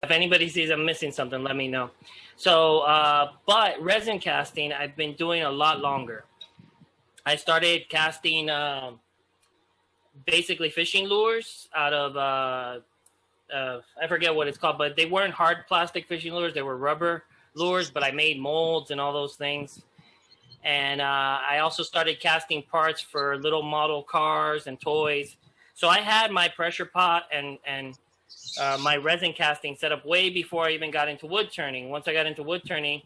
If anybody sees I'm missing something, let me know. So, but resin casting, I've been doing a lot longer. I started casting basically fishing lures out of I forget what it's called, but they weren't hard plastic fishing lures. They were rubber lures, but I made molds and all those things. And I also started casting parts for little model cars and toys. So I had my pressure pot and my resin casting set up way before I even got into wood turning. Once I got into wood turning,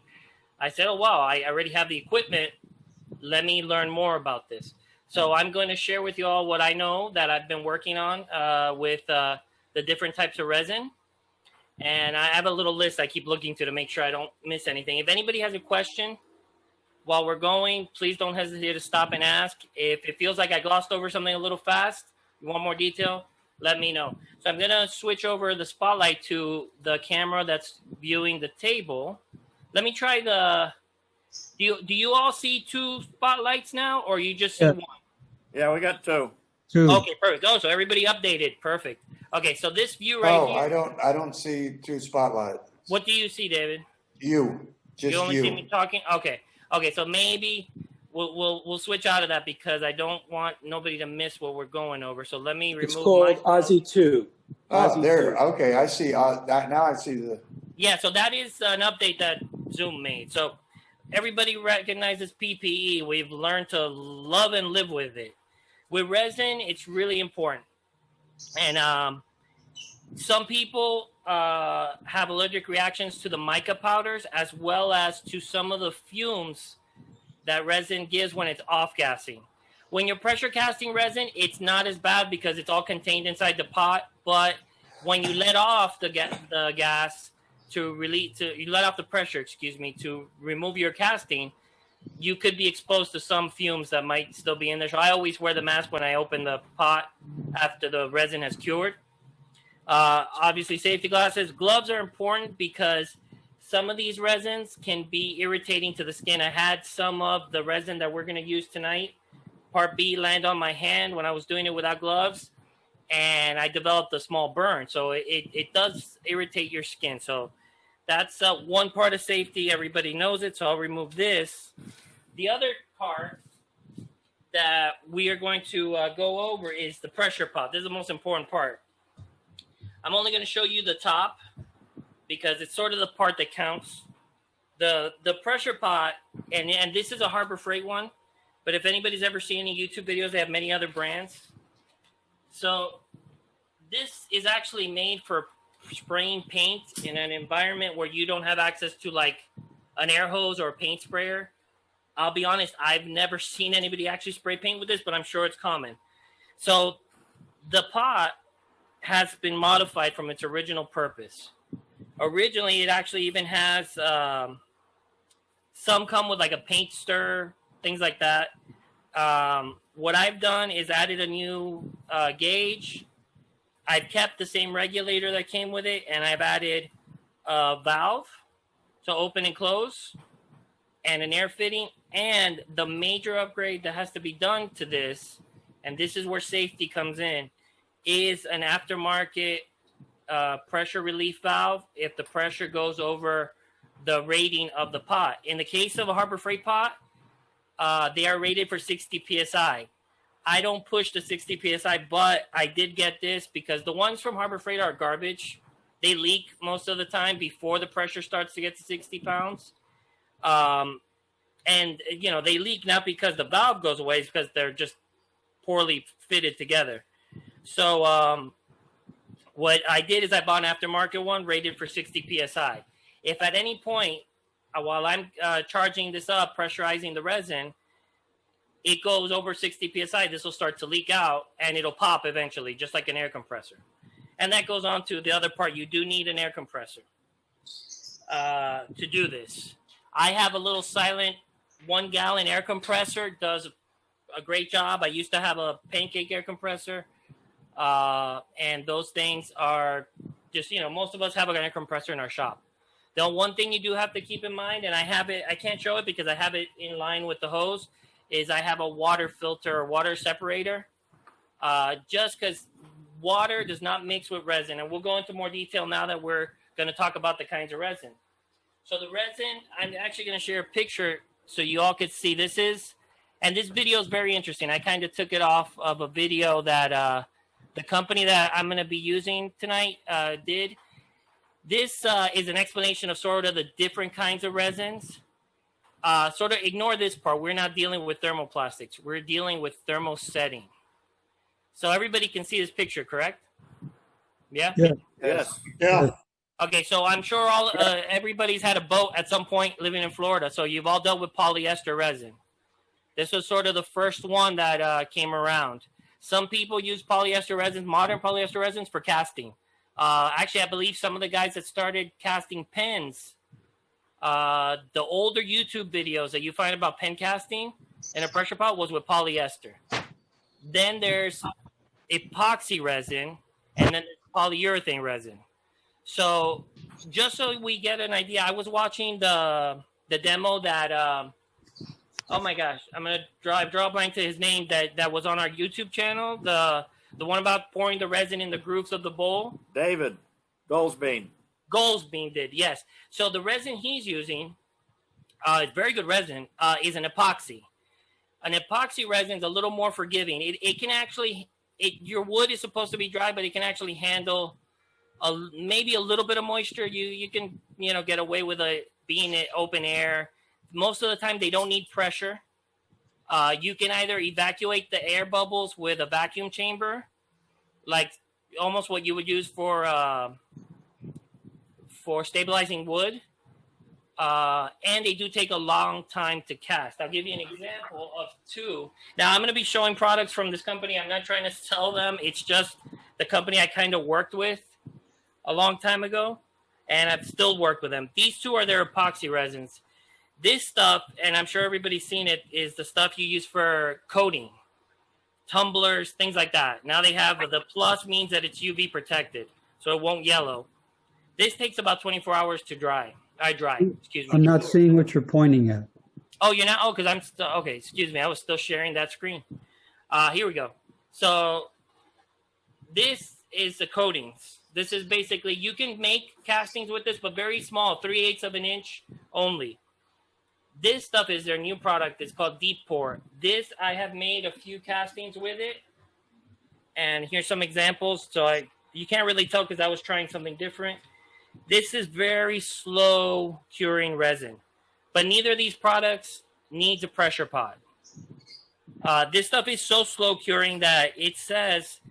I said, oh, wow, I already have the equipment. Let me learn more about this. So I'm going to share with you all what I know that I've been working on with the different types of resin. And I have a little list I keep looking to make sure I don't miss anything. If anybody has a question while we're going, please don't hesitate to stop and ask. If it feels like I glossed over something a little fast, you want more detail, let me know. So I'm going to switch over the spotlight to the camera that's viewing the table. Let me try the... Do you all see two spotlights now, or you just see one? Yeah, we got two. Okay, perfect. Oh, so everybody updated. Perfect. Okay, so this view right here. I don't see two spotlights. What do you see, David? You. Just you only you. see me talking? Okay. Okay, so maybe we'll switch out of that because I don't want nobody to miss what we're going over. So let me remove. It's called Ozzi 2. Oh, there. Okay, I see. That now I see the. Yeah, so that is an update that Zoom made. So everybody recognizes PPE. We've learned to love and live with it. With resin, it's really important. And some people have allergic reactions to the mica powders as well as to some of the fumes that resin gives when it's off-gassing. When you're pressure casting resin, it's not as bad because it's all contained inside the pot. But when you let off the gas you let off the pressure, to remove your casting, you could be exposed to some fumes that might still be in there. So I always wear the mask when I open the pot after the resin has cured. Obviously, safety glasses. Gloves are important because some of these resins can be irritating to the skin. I had some of the resin that we're going to use tonight, Part B, land on my hand when I was doing it without gloves, and I developed a small burn. So it does irritate your skin. So that's one part of safety. Everybody knows it, so I'll remove this. The other part that we are going to go over is the pressure pot. This is the most important part. I'm only going to show you the top because it's sort of the part that counts. The pressure pot, and this is a Harbor Freight one, but if anybody's ever seen any YouTube videos, they have many other brands. So this is actually made for spraying paint in an environment where you don't have access to like an air hose or a paint sprayer. I'll be honest, I've never seen anybody actually spray paint with this, but I'm sure it's common. So the pot has been modified from its original purpose. Originally, it actually even has some come with like a paint stir, things like that. What I've done is added a new gauge. I've kept the same regulator that came with it, and I've added a valve to open and close and an air fitting. And the major upgrade that has to be done to this, and this is where safety comes in, is an aftermarket pressure relief valve if the pressure goes over the rating of the pot. In the case of a Harbor Freight pot, they are rated for 60 PSI. I don't push the 60 PSI, but I did get this because the ones from Harbor Freight are garbage. They leak most of the time before the pressure starts to get to 60 pounds. And, you know, they leak not because the valve goes away, it's because they're just poorly fitted together. So what I did is I bought an aftermarket one rated for 60 PSI. If at any point, while I'm charging this up, pressurizing the resin, it goes over 60 PSI, this will start to leak out and it'll pop eventually, just like an air compressor. And that goes on to the other part. You do need an air compressor to do this. I have a little silent 1 gallon air compressor, does a great job. I used to have a pancake air compressor. And those things are just, you know, most of us have an air compressor in our shop. The one thing you do have to keep in mind, and I have it, I can't show it because I have it in line with the hose, is I have a water filter or water separator. Just because water does not mix with resin. And we'll go into more detail now that we're going to talk about the kinds of resin. So the resin, I'm actually going to share a picture so you all could see and this video is very interesting. I kind of took it off of a video that the company that I'm going to be using tonight did. This is an explanation of sort of the different kinds of resins. Sort of ignore this part. We're not dealing with thermoplastics. We're dealing with thermosetting. So everybody can see this picture, correct? Yeah? Yes. Yeah. Okay, so I'm sure everybody's had a boat at some point living in Florida, so you've all dealt with polyester resin. This was sort of the first one that came around. Some people use polyester resins, modern polyester resins, for casting. Actually, I believe some of the guys that started casting pens, the older YouTube videos that you find about pen casting in a pressure pot was with polyester. Then there's epoxy resin, and then there's polyurethane resin. So just so we get an idea, I was watching the demo that oh my gosh, I'm gonna draw a blank to his name that was on our YouTube channel. The one about pouring the resin in the grooves of the bowl. David Goldsbean. Goldsbean did, yes. So the resin he's using, it's very good resin, is an epoxy. An epoxy resin is a little more forgiving. It can actually, your wood is supposed to be dry, but it can actually handle maybe a little bit of moisture. You can get away with being in open air. Most of the time, they don't need pressure. You can either evacuate the air bubbles with a vacuum chamber, like almost what you would use for stabilizing wood. And they do take a long time to cast. I'll give you an example of two. Now, I'm going to be showing products from this company. I'm not trying to sell them. It's just the company I kind of worked with a long time ago, and I've still worked with them. These two are their epoxy resins. This stuff, and I'm sure everybody's seen it, is the stuff you use for coating, tumblers, things like that. Now they have the plus means that it's UV protected, so it won't yellow. This takes about 24 hours to dry. Excuse me. I'm not seeing what you're pointing at. Oh, you're not? Oh, because I'm still, okay, excuse me. I was still sharing that screen. Here we go. So this is the coatings. This is basically, you can make castings with this, but very small, 3/8 of an inch only. This stuff is their new product. It's called Deep Pour. This, I have made a few castings with it. And here's some examples. So you can't really tell because I was trying something different. This is very slow curing resin. But neither of these products needs a pressure pot. This stuff is so slow curing that it says,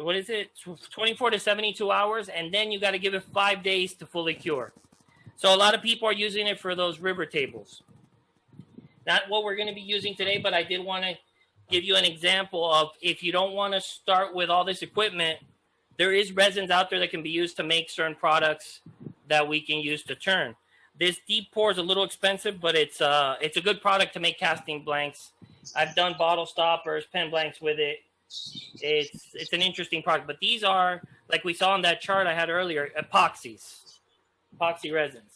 what is it? 24 to 72 hours. And then you got to give it 5 days to fully cure. So a lot of people are using it for those river tables. Not what we're going to be using today, but I did want to give you an example of if you don't want to start with all this equipment, there is resins out there that can be used to make certain products that we can use to turn. This Deep Pour is a little expensive, but it's a good product to make casting blanks. I've done bottle stoppers, pen blanks with it. It's an interesting product. But these are, like we saw on that chart I had earlier, epoxy resins.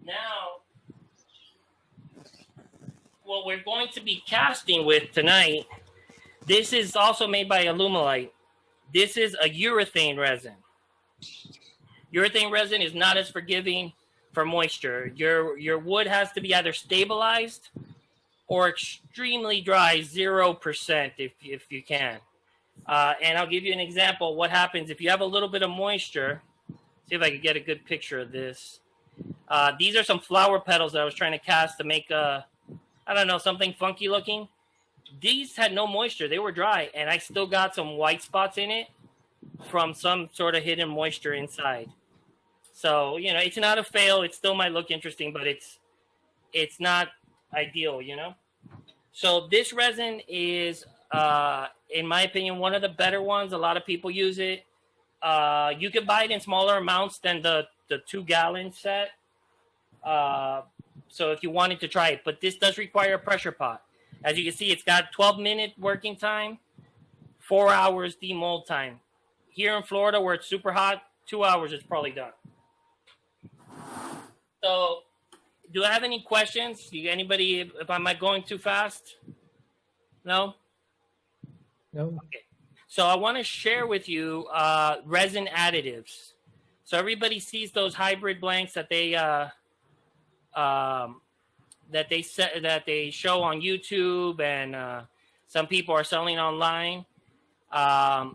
Now, what we're going to be casting with tonight, this is also made by Alumilite. This is a urethane resin. Urethane resin is not as forgiving for moisture. Your wood has to be either stabilized or extremely dry, 0% if you can. And I'll give you an example of what happens if you have a little bit of moisture. See if I can get a good picture of this. These are some flower petals that I was trying to cast to make something funky looking. These had no moisture. They were dry, and I still got some white spots in it from some sort of hidden moisture inside. So, it's not a fail. It still might look interesting, but it's not ideal, So this resin is, in my opinion, one of the better ones. A lot of people use it. You can buy it in smaller amounts than the 2-gallon set. So if you wanted to try it, but this does require a pressure pot. As you can see, it's got 12-minute working time, 4 hours demold time. Here in Florida, where it's super hot, 2 hours is probably done. So, do I have any questions? Anybody, if I'm going too fast? No? No. Okay. So I want to share with you resin additives. So everybody sees those hybrid blanks that they show on YouTube, and some people are selling online. They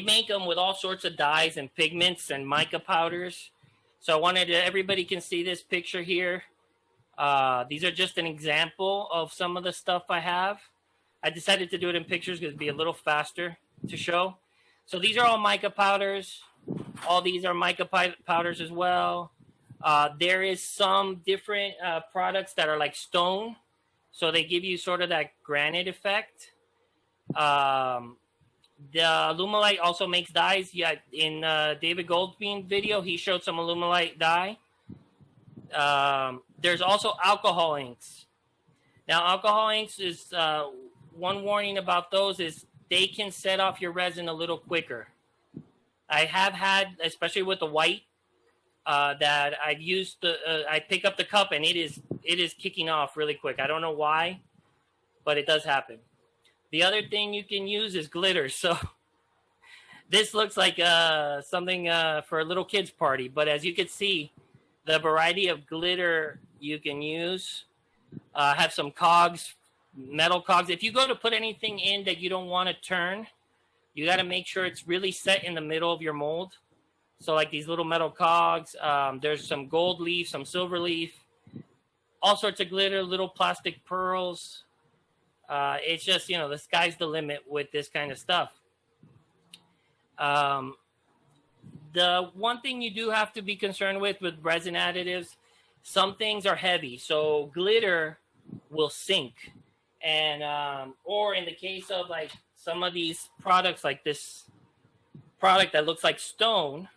make them with all sorts of dyes and pigments and mica powders. So I wanted to, everybody can see this picture here. These are just an example of some of the stuff I have. I decided to do it in pictures because it'd be a little faster to show. So these are all mica powders. All these are mica powders as well. There is some different products that are like stone. So they give you sort of that granite effect. The Alumilite also makes dyes. Yeah, in David Goldstein's video, he showed some Alumilite dye. There's also alcohol inks. Now, alcohol inks is one warning about those is they can set off your resin a little quicker. I have had, especially with the white, that I've used I pick up the cup and it is kicking off really quick. I don't know why, but it does happen. The other thing you can use is glitter. So this looks like something for a little kid's party. But as you can see, the variety of glitter you can use have some cogs, metal cogs. If you go to put anything in that you don't want to turn, you got to make sure it's really set in the middle of your mold. So like these little metal cogs, there's some gold leaf, some silver leaf, all sorts of glitter, little plastic pearls. It's just, the sky's the limit with this kind of stuff. The one thing you do have to be concerned with resin additives, some things are heavy. So glitter will sink. And, or in the case of like some of these products, like this product that looks like stone,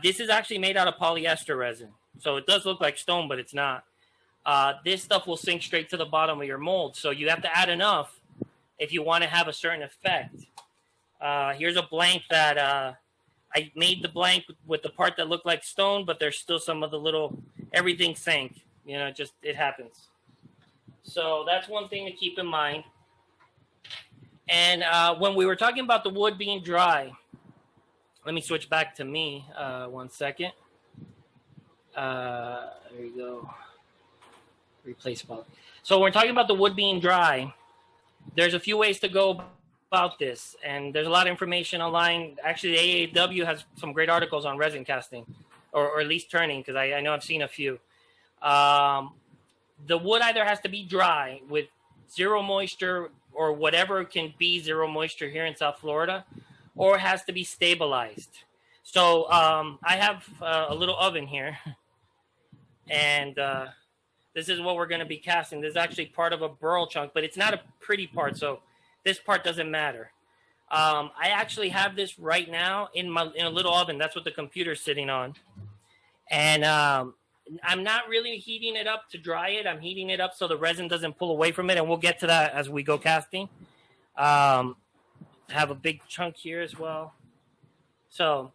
this is actually made out of polyester resin. So it does look like stone, but it's not. This stuff will sink straight to the bottom of your mold. So you have to add enough if you want to have a certain effect. Here's a blank that I made the blank with the part that looked like stone, but there's still some of the little, everything sank. It happens. So that's one thing to keep in mind. And when we were talking about the wood being dry, let me switch back to me 1 second. There you go. Replace bulb. So when we're talking about the wood being dry, there's a few ways to go about this, and there's a lot of information online. Actually, the AAW has some great articles on resin casting, or at least turning, because I know I've seen a few. The wood either has to be dry with zero moisture or whatever can be zero moisture here in South Florida, or it has to be stabilized. So I have a little oven here, and this is what we're going to be casting. This is actually part of a burl chunk, but it's not a pretty part, so this part doesn't matter. I actually have this right now in a little oven. That's what the computer's sitting on. And I'm not really heating it up to dry it. I'm heating it up so the resin doesn't pull away from it, and we'll get to that as we go casting. I have a big chunk here as well. So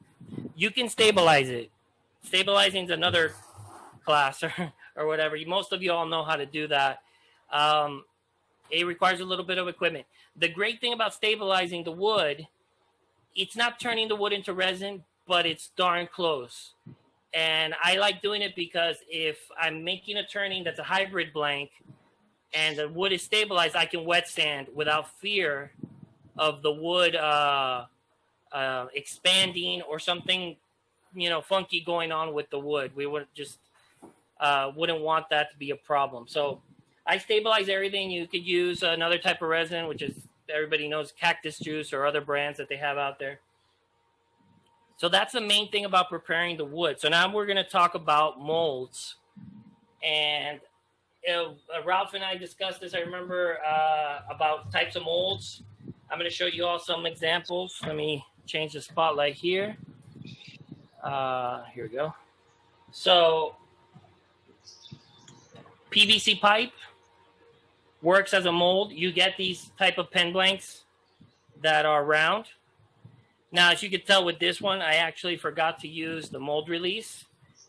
you can stabilize it. Stabilizing is another class or whatever. Most of you all know how to do that. It requires a little bit of equipment. The great thing about stabilizing the wood, it's not turning the wood into resin, but it's darn close. And I like doing it because if I'm making a turning that's a hybrid blank and the wood is stabilized, I can wet sand without fear of the wood expanding or something, funky going on with the wood. We would just wouldn't want that to be a problem. So I stabilize everything. You could use another type of resin, which is everybody knows cactus juice or other brands that they have out there. So that's the main thing about preparing the wood. So now we're going to talk about molds. And Ralph and I discussed this, I remember, about types of molds. I'm going to show you all some examples. Let me change the spotlight here. Here we go. So PVC pipe works as a mold. You get these type of pen blanks that are round. Now, as you can tell with this one, I actually forgot to use the mold release,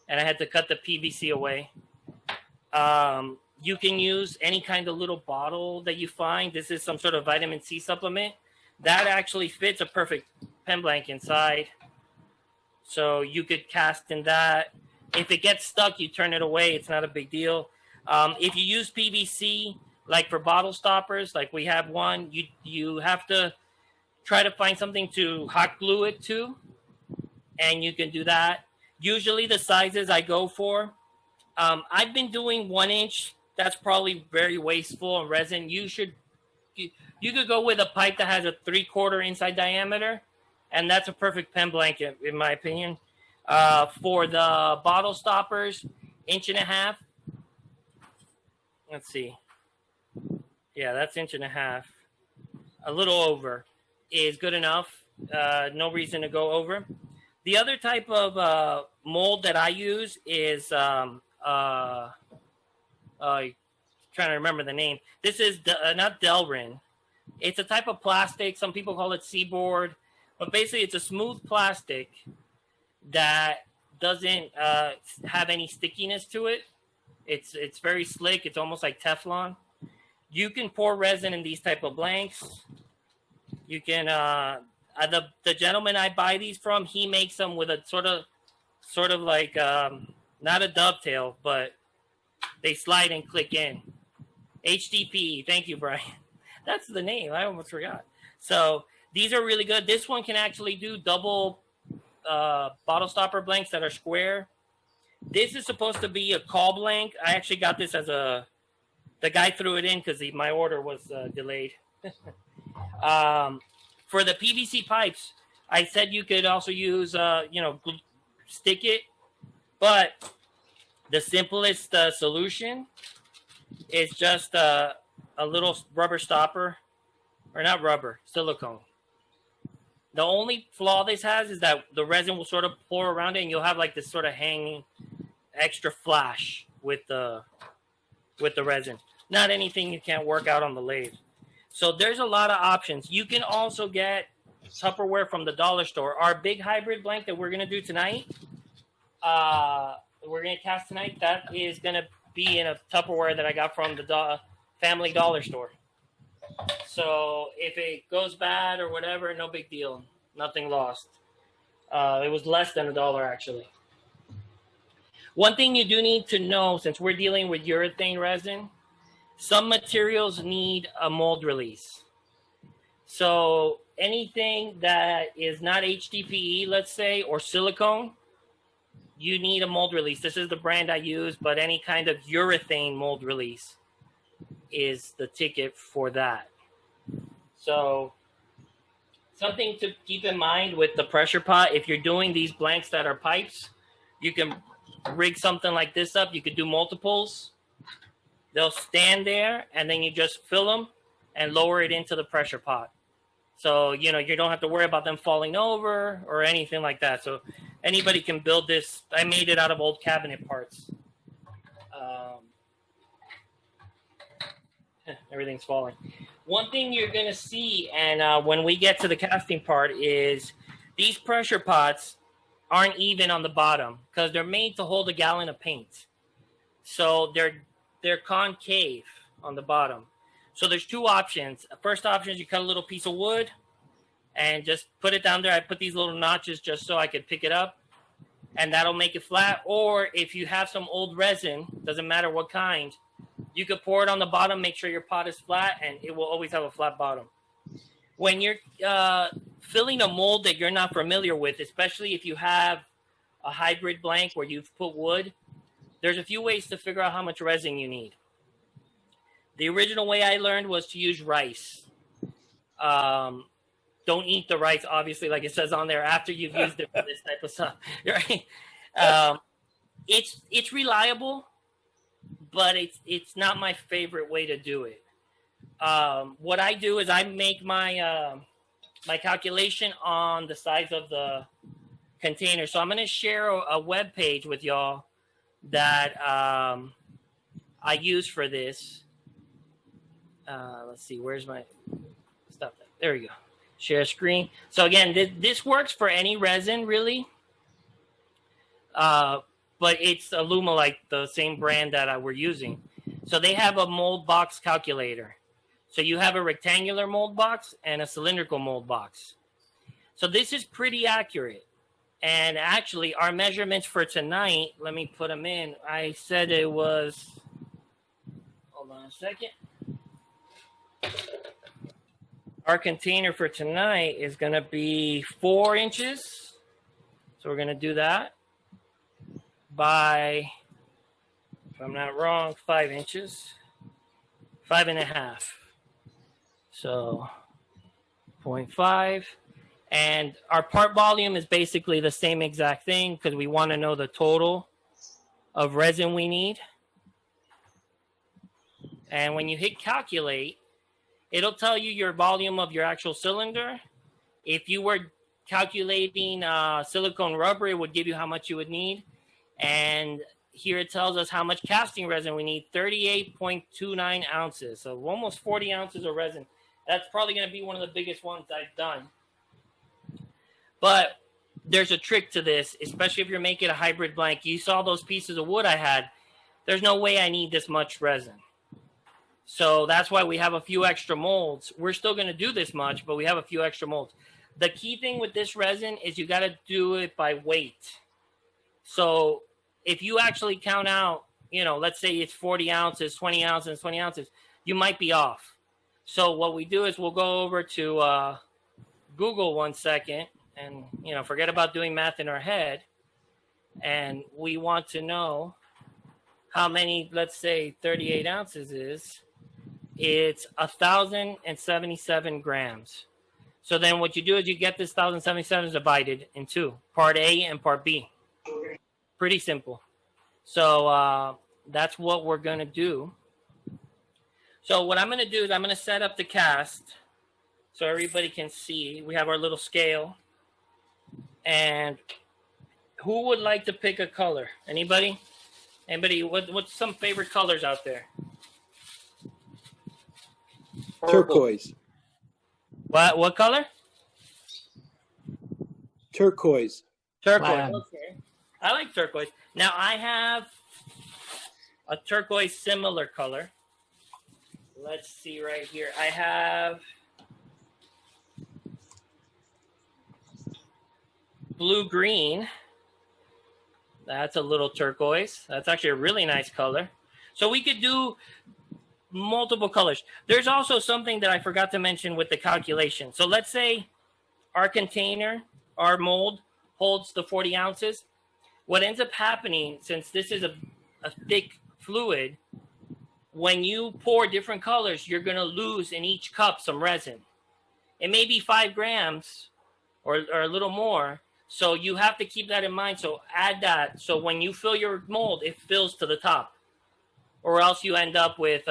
and I had to cut the PVC away. You can use any kind of little bottle that you find. This is some sort of vitamin C supplement. That actually fits a perfect pen blank inside. So you could cast in that. If it gets stuck, you turn it away. It's not a big deal. If you use PVC, like for bottle stoppers, like we have one, you have to try to find something to hot glue it to, and you can do that. Usually the sizes I go for, I've been doing 1 inch. That's probably very wasteful on resin. You could go with a pipe that has a 3/4 inside diameter, and that's a perfect pen blanket in my opinion. For the bottle stoppers, 1.5 inches. Let's see. Yeah, that's 1.5 inches. A little over is good enough. No reason to go over. The other type of mold that I use is trying to remember the name. This is not Delrin. It's a type of plastic. Some people call it seaboard, but basically it's a smooth plastic that doesn't have any stickiness to it. It's very slick. It's almost like Teflon. You can pour resin in these type of blanks. You can the gentleman I buy these from, he makes them with a sort of like not a dovetail, but they slide and click in. HDPE. Thank you, Brian. That's the name. I almost forgot. So these are really good. This one can actually do double bottle stopper blanks that are square. This is supposed to be a call blank. I actually got this as the guy threw it in because my order was delayed. For the PVC pipes, I said you could also use, stick it, but the simplest solution is just a little rubber stopper, or not rubber, silicone. The only flaw this has is that the resin will sort of pour around it, and you'll have like this sort of hanging extra flash with the resin. Not anything you can't work out on the lathe. So there's a lot of options. You can also get Tupperware from the dollar store. Our big hybrid blank that we're going to do tonight, we're going to cast tonight, that is going to be in a Tupperware that I got from the Family Dollar store. So if it goes bad or whatever, no big deal. Nothing lost. It was less than $1 actually. One thing you do need to know, since we're dealing with urethane resin, some materials need a mold release. So anything that is not HDPE, let's say, or silicone, you need a mold release. This is the brand I use, but any kind of urethane mold release is the ticket for that. So something to keep in mind with the pressure pot, if you're doing these blanks that are pipes, you can rig something like this up. You could do multiples. They'll stand there, and then you just fill them and lower it into the pressure pot. So, you don't have to worry about them falling over or anything like that. So anybody can build this. I made it out of old cabinet parts. Everything's falling. One thing you're going to see, and when we get to the casting part, is these pressure pots aren't even on the bottom because they're made to hold a gallon of paint. So they're concave on the bottom. So there's two options. First option is you cut a little piece of wood and just put it down there. I put these little notches just so I could pick it up, and that'll make it flat. Or if you have some old resin, doesn't matter what kind, you could pour it on the bottom, make sure your pot is flat, and it will always have a flat bottom. When you're filling a mold that you're not familiar with, especially if you have a hybrid blank where you've put wood, there's a few ways to figure out how much resin you need. The original way I learned was to use rice. Don't eat the rice, obviously, like it says on there, after you've used it for this type of stuff. Right? It's reliable, but it's not my favorite way to do it. What I do is I make my my calculation on the size of the container. So I'm going to share a web page with y'all that I use for this. Let's see, where's my stuff? There we go. Share screen. So again, this works for any resin, really. But it's Alumilite, the same brand that we're using. So they have a mold box calculator. So you have a rectangular mold box and a cylindrical mold box. So this is pretty accurate. And actually, our measurements for tonight, let me put them in. I said it was, hold on a second. Our container for tonight is going to be 4 inches. So we're going to do that by, if I'm not wrong, 5 inches, 5.5. So 0.5. And our part volume is basically the same exact thing because we want to know the total of resin we need. And when you hit calculate, it'll tell you your volume of your actual cylinder. If you were calculating silicone rubber, it would give you how much you would need. And here it tells us how much casting resin we need, 38.29 ounces. So almost 40 ounces of resin. That's probably going to be one of the biggest ones I've done. But there's a trick to this, especially if you're making a hybrid blank. You saw those pieces of wood I had. There's no way I need this much resin. So that's why we have a few extra molds. We're still going to do this much, but we have a few extra molds. The key thing with this resin is you got to do it by weight. So if you actually count out, let's say it's 40 ounces, 20 ounces, 20 ounces, you might be off. So what we do is we'll go over to Google 1 second. And, forget about doing math in our head. And we want to know how many, let's say 38 ounces is. It's 1,077 grams. So then what you do is you get this 1,077 divided in 2, part A and part B. Pretty simple. So that's what we're going to do. So what I'm going to do is I'm going to set up the cast so everybody can see. We have our little scale. And who would like to pick a color? Anybody? Anybody? What's some favorite colors out there? Turquoise. What color? Turquoise. Turquoise. Wow. Okay. I like turquoise. Now I have a turquoise similar color. Let's see right here. I have blue-green. That's a little turquoise. That's actually a really nice color. So we could do multiple colors. There's also something that I forgot to mention with the calculation. So let's say our container, our mold, holds the 40 ounces. What ends up happening, since this is a thick fluid, when you pour different colors, you're going to lose in each cup some resin. It may be 5 grams or a little more. So you have to keep that in mind. So add that. So when you fill your mold, it fills to the top, or else you end up with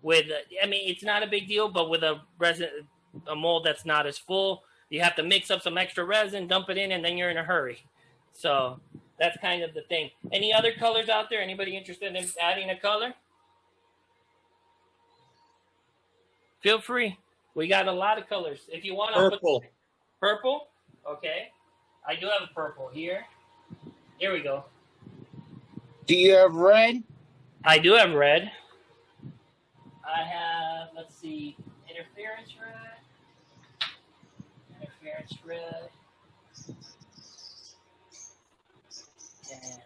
it's not a big deal, but with a mold that's not as full, you have to mix up some extra resin, dump it in, and then you're in a hurry. So that's kind of the thing. Any other colors out there? Anybody interested in adding a color? Feel free. We got a lot of colors. If you want to Purple. Purple? Okay. I do have a purple here. Here we go. Do you have red? I do have red. I have, let's see, interference red. Interference red. And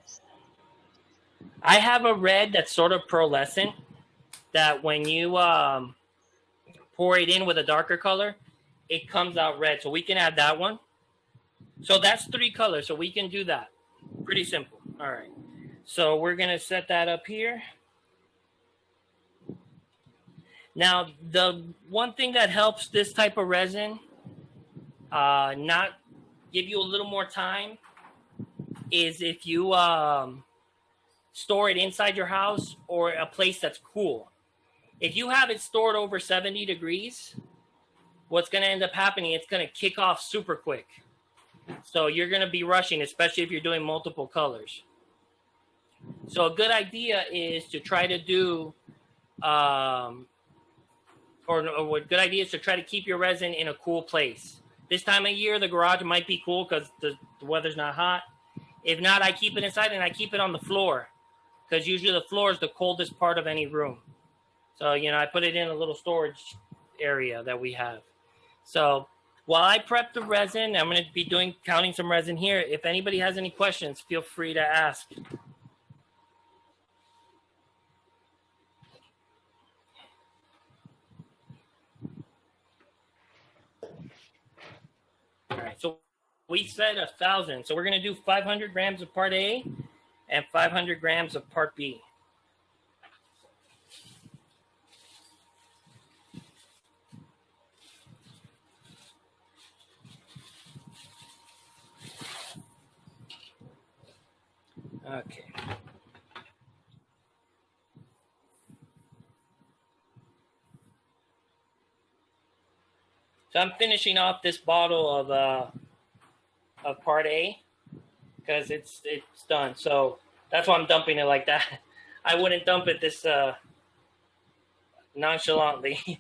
I have a red that's sort of pearlescent that when you pour it in with a darker color, it comes out red. So we can add that one. So that's 3 colors. So we can do that. Pretty simple. All right. So we're going to set that up here. Now, the one thing that helps this type of resin not give you a little more time is if you store it inside your house or a place that's cool. If you have it stored over 70 degrees, what's going to end up happening, it's going to kick off super quick. So you're going to be rushing, especially if you're doing multiple colors. So a good idea is to try to do, or a good idea is to try to keep your resin in a cool place. This time of year, the garage might be cool because the weather's not hot. If not, I keep it inside and I keep it on the floor. because usually the floor is the coldest part of any room. So, I put it in a little storage area that we have. So while I prep the resin, I'm going to be counting some resin here. If anybody has any questions, feel free to ask. All right, so we said 1,000. So we're going to do 500 grams of part A and 500 grams of part B. Okay. So I'm finishing off this bottle of part A because it's done. So that's why I'm dumping it like that. I wouldn't dump it this nonchalantly.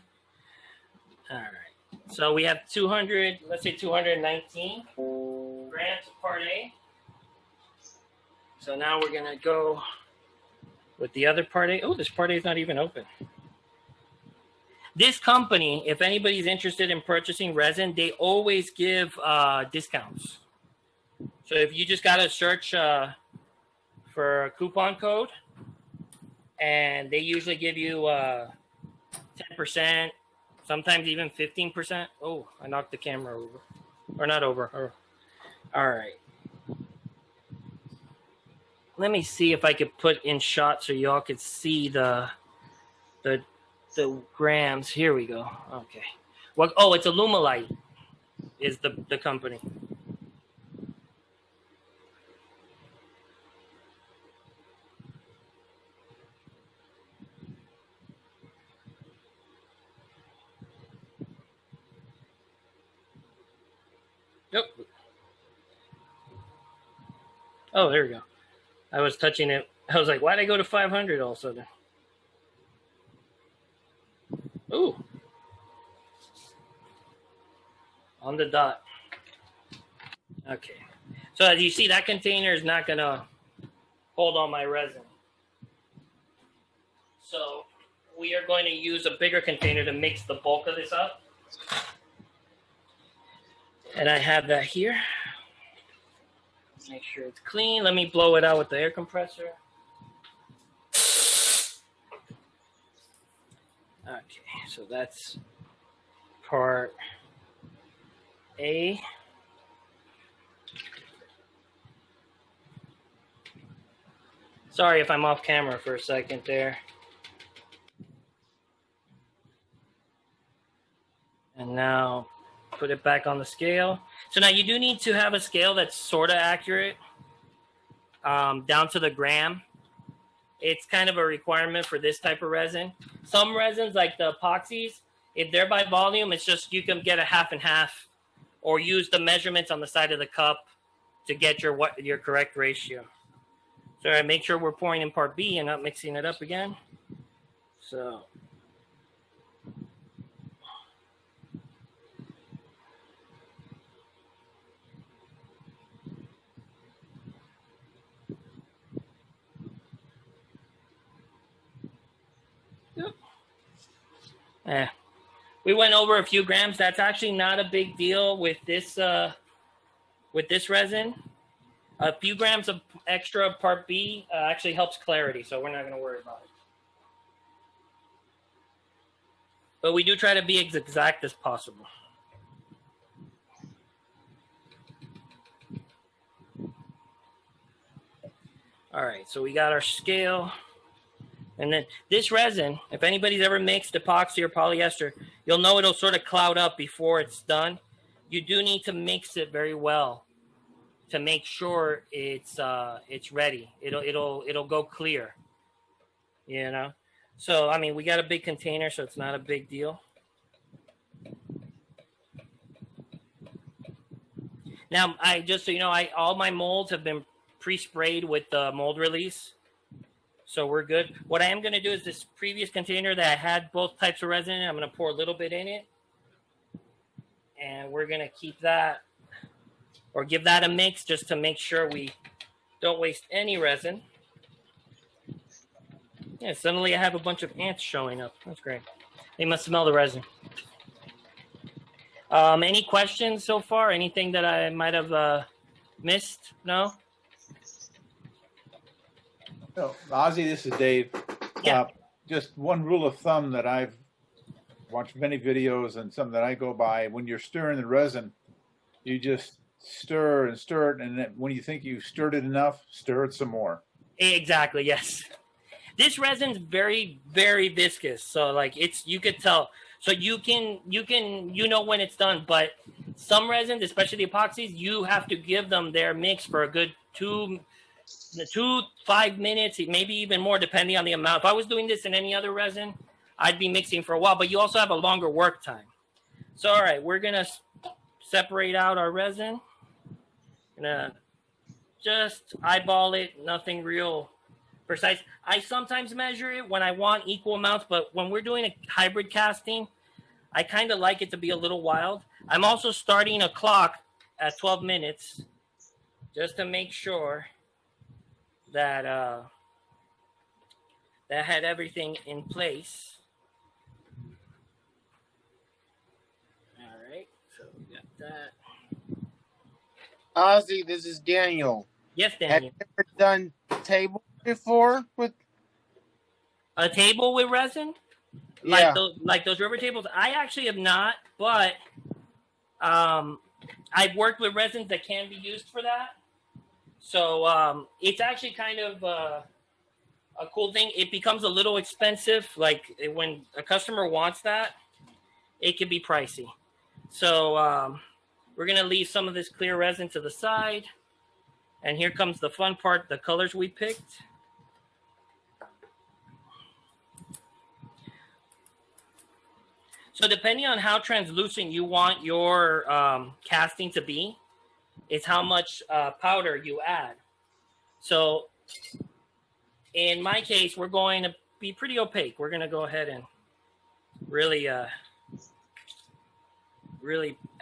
All right. So we have 200, let's say 219 grams of part A. So now we're going to go with the other part A. Oh, this part A is not even open. This company, if anybody's interested in purchasing resin, they always give discounts. So if you just got to search for a coupon code, and they usually give you 10%, sometimes even 15%. Oh, I knocked the camera over. Or not over. All right. Let me see if I could put in shot so y'all could see the grams. Here we go. Okay. Well, it's Alumilite is the company. Yep. Oh, there we go. I was touching it. I was like, why'd I go to 500 all of a sudden? Ooh. On the dot. Okay. So as you see, that container is not going to hold all my resin. So we are going to use a bigger container to mix the bulk of this up. And I have that here. Make sure it's clean. Let me blow it out with the air compressor. Okay, so that's part A. Sorry if I'm off camera for a second there. And now put it back on the scale. So now you do need to have a scale that's sort of accurate, down to the gram. It's kind of a requirement for this type of resin. Some resins, like the epoxies, if they're by volume, it's just you can get a half and half, or use the measurements on the side of the cup to get your correct ratio. So I make sure we're pouring in part B and not mixing it up again. So. We went over a few grams. That's actually not a big deal with this resin. A few grams of extra part B actually helps clarity, so we're not going to worry about it. But we do try to be as exact as possible. All right, so we got our scale. And then this resin, if anybody's ever mixed epoxy or polyester, you'll know it'll sort of cloud up before it's done. You do need to mix it very well to make sure it's ready. It'll go clear, you know. So I mean, we got a big container, so it's not a big deal. Now, just so you know, all my molds have been pre-sprayed with the mold release. So we're good. What I am going to do is this previous container that I had both types of resin in, I'm going to pour a little bit in it. And we're going to keep that, or give that a mix just to make sure we don't waste any resin. Yeah, suddenly I have a bunch of ants showing up. That's great. They must smell the resin. Any questions so far? Anything that I might have missed? No? No, Ozzy, this is Dave. Yeah. Just one rule of thumb that I've watched many videos and some that I go by: when you're stirring the resin, you just stir and stir it, and then when you think you've stirred it enough, stir it some more. Exactly, yes. This resin's very, very viscous. So like you could tell. So you know when it's done, but some resins, especially the epoxies, you have to give them their mix for a good 5 minutes, maybe even more, depending on the amount. If I was doing this in any other resin, I'd be mixing for a while, but you also have a longer work time. So, all right, we're going to separate out our resin. Gonna just eyeball it, nothing real precise. I sometimes measure it when I want equal amounts, but when we're doing a hybrid casting, I kind of like it to be a little wild. I'm also starting a clock at 12 minutes just to make sure that that had everything in place. All right, so we got that. Ozzy, this is Daniel. Yes, Have Daniel. you ever done table before with? A table with resin? Yeah. Like those river tables? I actually have not, but I've worked with resins that can be used for that. So it's actually kind of a cool thing. It becomes a little expensive. Like when a customer wants that, it can be pricey. So we're going to leave some of this clear resin to the side. And here comes the fun part, the colors we picked. So depending on how translucent you want your casting to be, is how much powder you add. So in my case, we're going to be pretty opaque. We're going to go ahead and really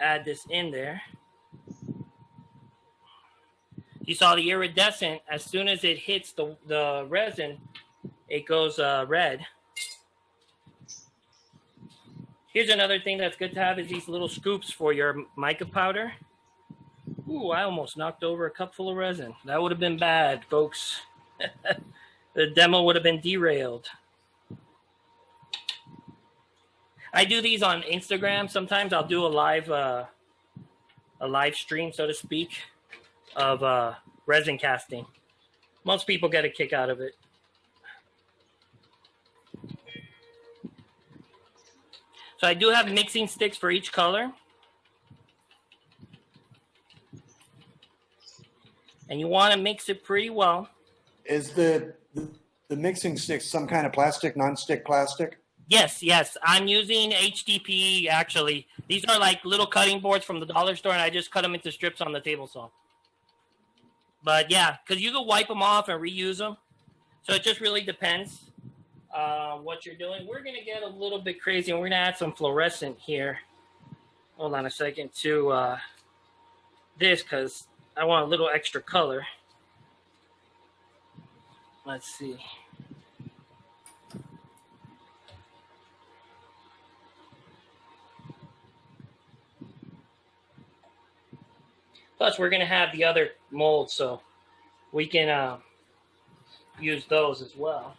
add this in there. You saw the iridescent, as soon as it hits the resin, it goes red. Here's another thing that's good to have is these little scoops for your mica powder. Ooh, I almost knocked over a cup full of resin. That would have been bad, folks. The demo would have been derailed. I do these on Instagram. Sometimes I'll do a live stream, so to speak, of resin casting. Most people get a kick out of it. So I do have mixing sticks for each color. And you want to mix it pretty well. Is the mixing stick some kind of plastic, non-stick plastic? Yes. I'm using HDPE, actually. These are like little cutting boards from the dollar store, and I just cut them into strips on the table saw. But yeah, because you can wipe them off and reuse them. So it just really depends what you're doing. We're going to get a little bit crazy, and we're going to add some fluorescent here. Hold on a second to this, because I want a little extra color. Let's see. Plus, we're going to have the other molds, so we can use those as well.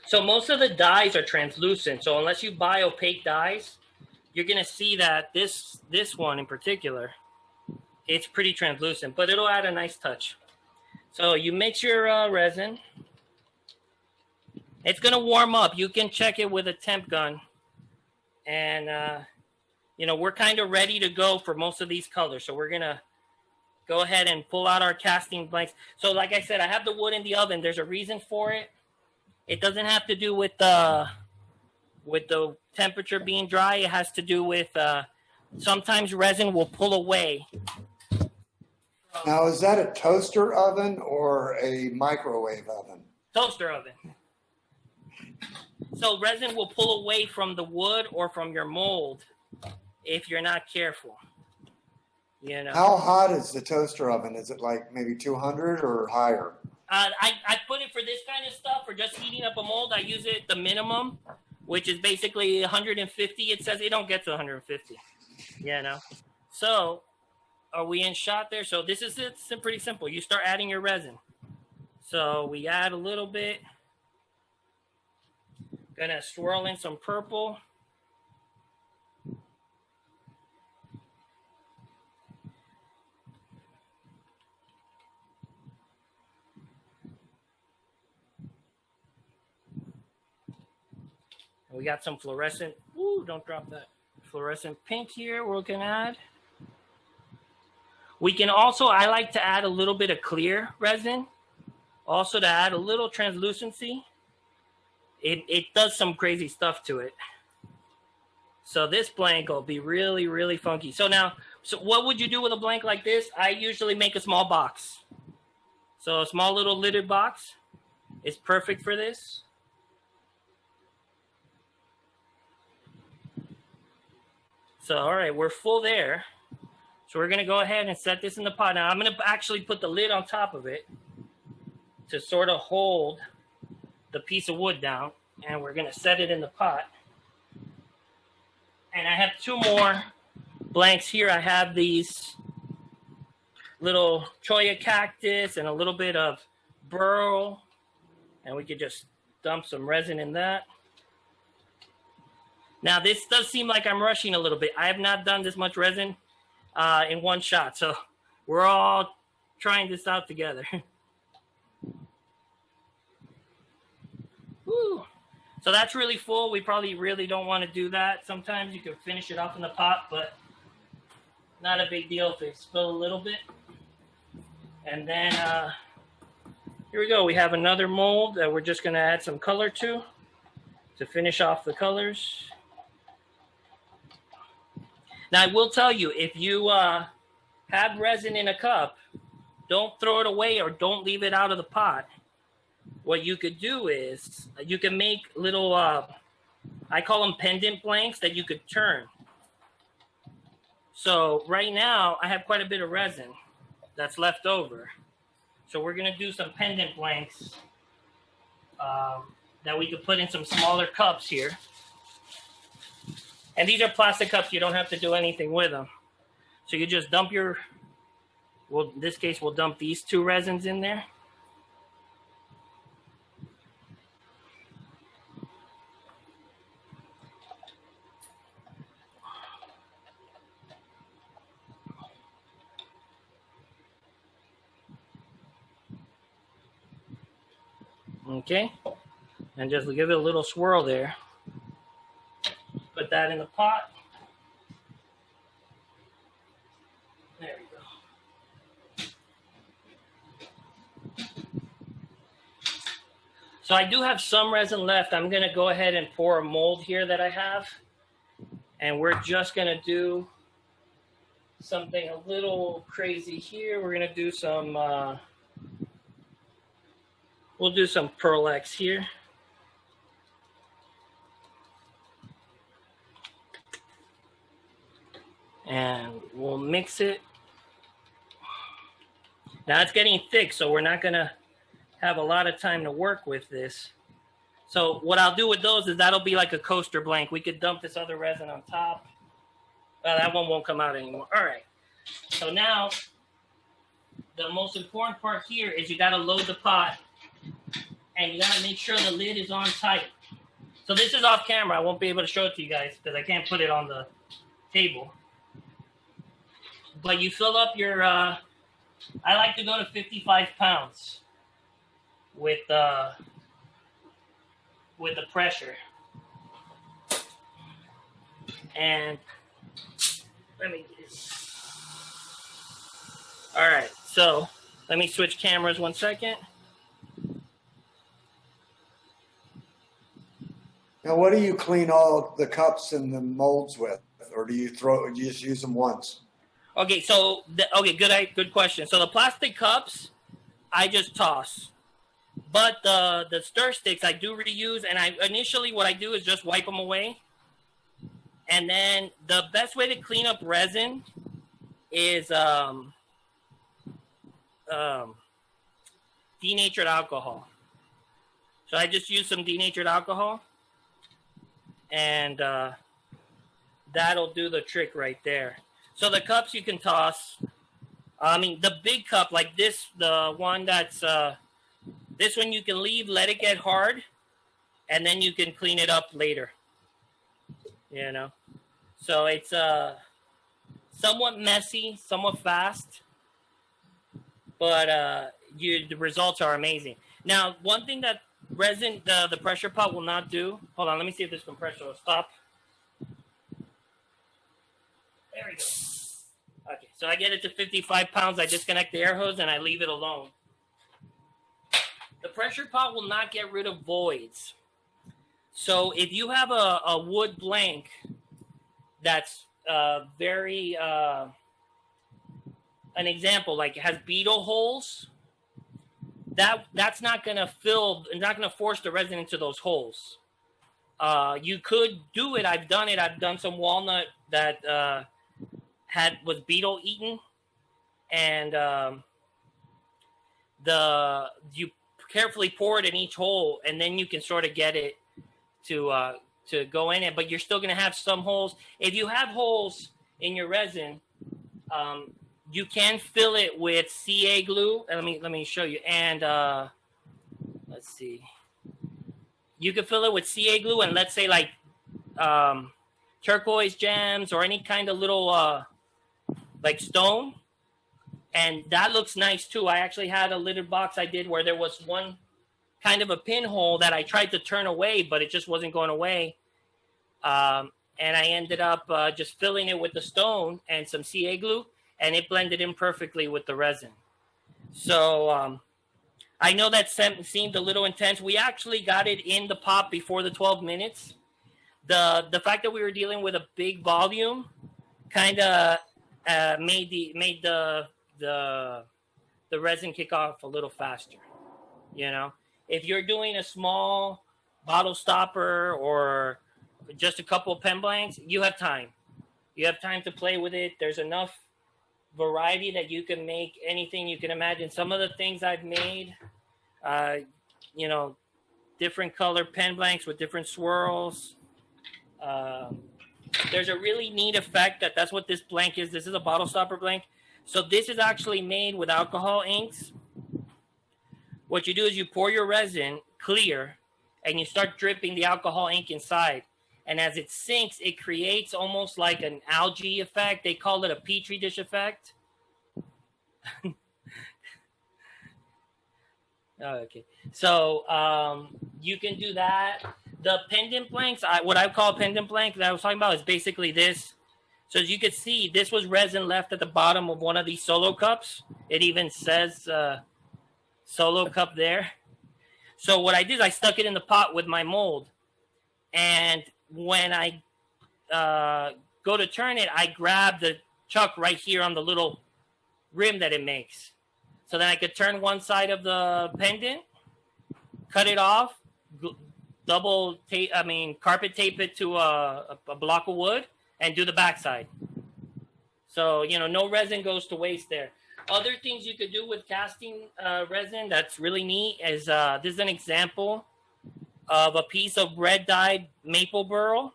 So most of the dyes are translucent. So unless you buy opaque dyes, you're going to see that this one in particular, it's pretty translucent, but it'll add a nice touch. So you mix your resin. It's going to warm up. You can check it with a temp gun. And, we're kind of ready to go for most of these colors. So we're going to go ahead and pull out our casting blanks. So like I said, I have the wood in the oven. There's a reason for it. It doesn't have to do with the temperature being dry. It has to do with sometimes resin will pull away. Now, is that a toaster oven or a microwave oven? Toaster oven. So resin will pull away from the wood or from your mold if you're not careful. How hot is the toaster oven? Is it like maybe 200 or higher? I put it for this kind of stuff, for just heating up a mold. I use it the minimum, which is basically 150. It says it don't get to 150. Yeah, no. So, are we in shot there? So this is it's pretty simple. You start adding your resin. So we add a little bit. Gonna swirl in some purple. We got some fluorescent. Ooh, don't drop that. Fluorescent pink here we're gonna add. We can also, I like to add a little bit of clear resin, also to add a little translucency. It does some crazy stuff to it. So this blank will be really, really funky. So now, so what would you do with a blank like this? I usually make a small box. So a small little lidded box is perfect for this. So, all right, we're full there. So we're going to go ahead and set this in the pot. Now, I'm going to actually put the lid on top of it to sort of hold the piece of wood down. And we're going to set it in the pot. And I have two more blanks here. I have these little Choya cactus and a little bit of burl. And we could just dump some resin in that. Now, this does seem like I'm rushing a little bit. I have not done this much resin in one shot. So we're all trying this out together. Woo. So that's really full. We probably really don't want to do that. Sometimes you can finish it off in the pot, but not a big deal if they spill a little bit. And then here we go. We have another mold that we're just going to add some color to finish off the colors. Now, I will tell you, if you have resin in a cup, don't throw it away or don't leave it out of the pot. What you could do is you can make little, I call them pendant blanks that you could turn. So right now, I have quite a bit of resin that's left over. So we're going to do some pendant blanks that we could put in some smaller cups here. And these are plastic cups. You don't have to do anything with them. So you just dump your, well, in this case, we'll dump these two resins in there. Okay. And just give it a little swirl there. Put that in the pot. There we go. So I do have some resin left. I'm going to go ahead and pour a mold here that I have. And we're just going to do something a little crazy here. We're going to do some, we'll do some Pearl X here. And we'll mix it. Now it's getting thick, so we're not gonna have a lot of time to work with this. So what I'll do with those is that'll be like a coaster blank. We could dump this other resin on top. That one won't come out anymore. All right. So now the most important part here is you gotta load the pot and you gotta make sure the lid is on tight. So this is off camera. I won't be able to show it to you guys because I can't put it on the table. But you fill up your, I like to go to 55 pounds with the pressure. And let me get it. All right, so let me switch cameras 1 second. Now, what do you clean all the cups and the molds with? Or do you just use them once? Okay, so good question. So the plastic cups, I just toss, but the stir sticks I do reuse. And initially what I do is just wipe them away, and then the best way to clean up resin is denatured alcohol. So I just use some denatured alcohol, and that'll do the trick right there. So the cups you can toss. I mean, the big cup like this, the one that's this one you can leave, let it get hard, and then you can clean it up later. You know, so it's somewhat messy, somewhat fast, but the results are amazing. Now, one thing that resin, the pressure pot will not do. Hold on, let me see if this compressor will stop. There we go. Okay, so I get it to 55 pounds. I disconnect the air hose and I leave it alone. The pressure pot will not get rid of voids. So if you have a wood blank that's very, an example, like it has beetle holes, that's not going to force the resin into those holes. You could do it. I've done it. I've done some walnut that was beetle eaten, and you carefully pour it in each hole, and then you can sort of get it to go in it. But you're still going to have some holes. If you have holes in your resin, you can fill it with CA glue. Let me show you. And let's see. You can fill it with CA glue, and let's say like turquoise gems or any kind of little like stone, and that looks nice too. I actually had a litter box I did where there was one kind of a pinhole that I tried to turn away, but it just wasn't going away. And I ended up just filling it with the stone and some CA glue, and it blended in perfectly with the resin. So I know that seemed a little intense. We actually got it in the pot before the 12 minutes. The fact that we were dealing with a big volume kind of made the resin kick off a little faster. You know, if you're doing a small bottle stopper or just a couple of pen blanks, you have time. You have time to play with it. There's enough variety that you can make anything you can imagine. Some of the things I've made, you know, different color pen blanks with different swirls. There's a really neat effect that's what this blank is. This is a bottle stopper blank. So this is actually made with alcohol inks. What you do is you pour your resin clear and you start dripping the alcohol ink inside. And as it sinks, it creates almost like an algae effect. They call it a petri dish effect. Okay. So you can do that. The pendant blanks, what I call a pendant blank that I was talking about is basically this. So as you can see, this was resin left at the bottom of one of these solo cups. It even says solo cup there. So what I did is I stuck it in the pot with my mold. And when I go to turn it, I grab the chuck right here on the little rim that it makes. So then I could turn one side of the pendant, cut it off, carpet tape it to a block of wood, and do the backside. So, you know, no resin goes to waste there. Other things you could do with casting resin that's really neat is this is an example of a piece of red dyed maple burl.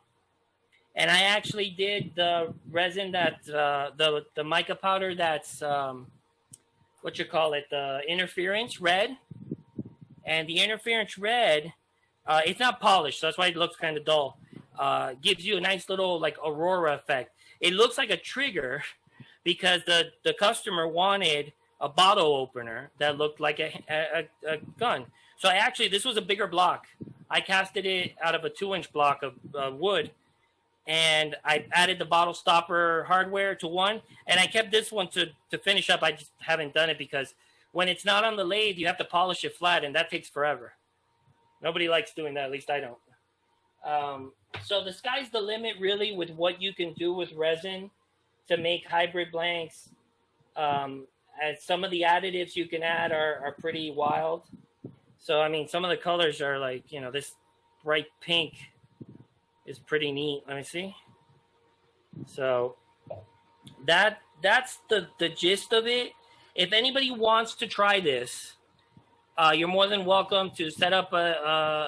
And I actually did the resin that the mica powder that's the interference red. And the interference red, it's not polished, so that's why it looks kind of dull. Gives you a nice little like aurora effect. It looks like a trigger because the customer wanted a bottle opener that looked like a gun. So this was a bigger block. I casted it out of a 2-inch block of wood, and I added the bottle stopper hardware to one, and I kept this one to finish up. I just haven't done it because when it's not on the lathe, you have to polish it flat, and that takes forever. Nobody likes doing that, at least I don't. So the sky's the limit, really, with what you can do with resin to make hybrid blanks. And some of the additives you can add are pretty wild. So, I mean, some of the colors are like, you know, this bright pink is pretty neat. Let me see. So that's the gist of it. If anybody wants to try this, you're more than welcome to set up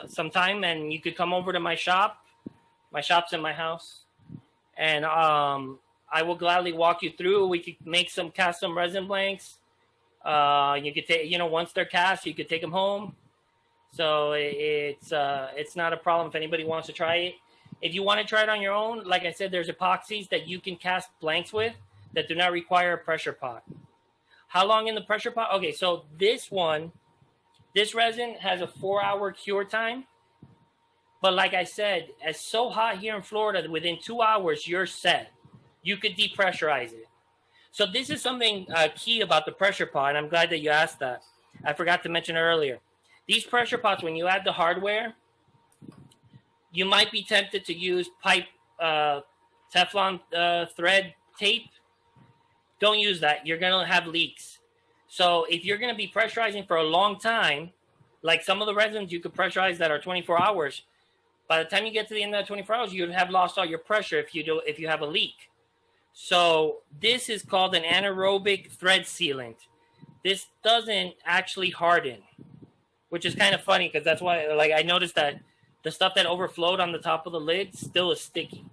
some time, and you could come over to my shop. My shop's in my house, and I will gladly walk you through. We could make some custom resin blanks. You could take, once they're cast, you could take them home. So it's not a problem if anybody wants to try it. If you want to try it on your own, like I said, there's epoxies that you can cast blanks with that do not require a pressure pot. How long in the pressure pot? Okay, so this resin has a 4-hour cure time. But like I said, it's so hot here in Florida that within 2 hours, you're set. You could depressurize it. So this is something key about the pressure pot, and I'm glad that you asked that. I forgot to mention earlier. These pressure pots, when you add the hardware, you might be tempted to use pipe Teflon thread tape. Don't use that. You're going to have leaks. So if you're going to be pressurizing for a long time, like some of the resins you could pressurize that are 24 hours, by the time you get to the end of that 24 hours, you'd have lost all your pressure if you have a leak. So this is called an anaerobic thread sealant. This doesn't actually harden, which is kind of funny because that's why, like, I noticed that the stuff that overflowed on the top of the lid still is sticky.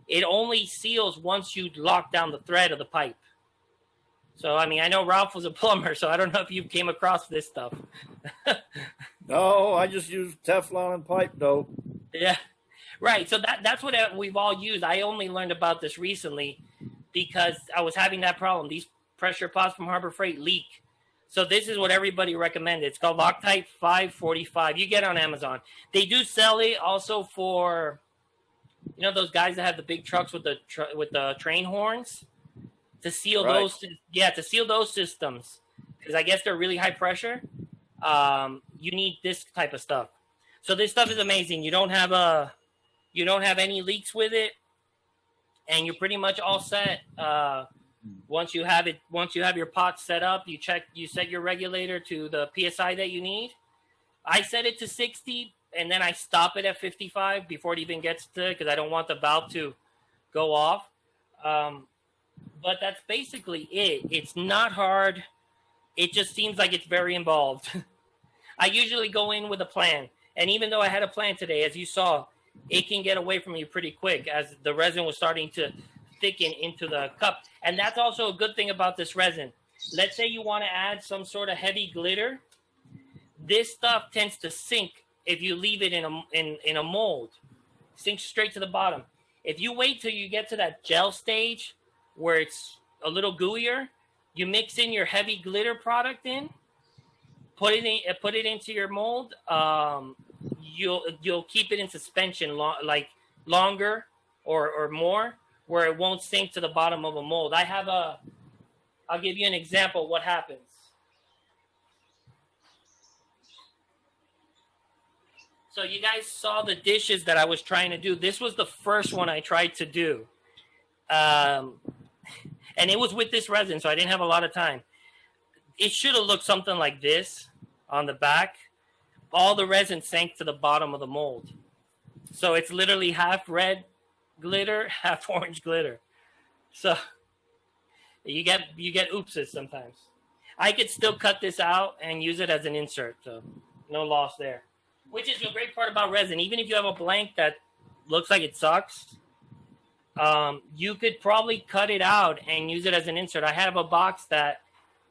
It only seals once you lock down the thread of the pipe. So, I mean, I know Ralph was a plumber, so I don't know if you came across this stuff. No, I just use Teflon and pipe dope. Yeah, right. So that's what we've all used. I only learned about this recently because I was having that problem. These pressure pots from Harbor Freight leak. So this is what everybody recommended. It's called Loctite 545. You get it on Amazon. They do sell it also for, those guys that have the big trucks with the train horns to seal Right. those. Yeah, to seal those systems because I guess they're really high pressure. You need this type of stuff. So this stuff is amazing. You don't have any leaks with it, and you're pretty much all set. Once you have your pot set up, you set your regulator to the PSI that you need. I set it to 60, and then I stop it at 55 before it even gets to, because I don't want the valve to go off. But that's basically it. It's not hard. It just seems like it's very involved. I usually go in with a plan. And even though I had a plan today, as you saw, it can get away from you pretty quick as the resin was starting to thicken into the cup. And that's also a good thing about this resin. Let's say you want to add some sort of heavy glitter. This stuff tends to sink if you leave it in a mold. Sinks straight to the bottom. If you wait till you get to that gel stage where it's a little gooier, you mix in your heavy glitter product in, put it into your mold. You'll keep it in suspension longer or more, where it won't sink to the bottom of a mold. I'll give you an example of what happens. So you guys saw the dishes that I was trying to do. This was the first one I tried to do. And it was with this resin, so I didn't have a lot of time. It should have looked something like this on the back. All the resin sank to the bottom of the mold. So it's literally half red glitter, half orange glitter. So you get oopses sometimes. I could still cut this out and use it as an insert, so no loss there. Which is the great part about resin. Even if you have a blank that looks like it sucks, you could probably cut it out and use it as an insert. I have a box that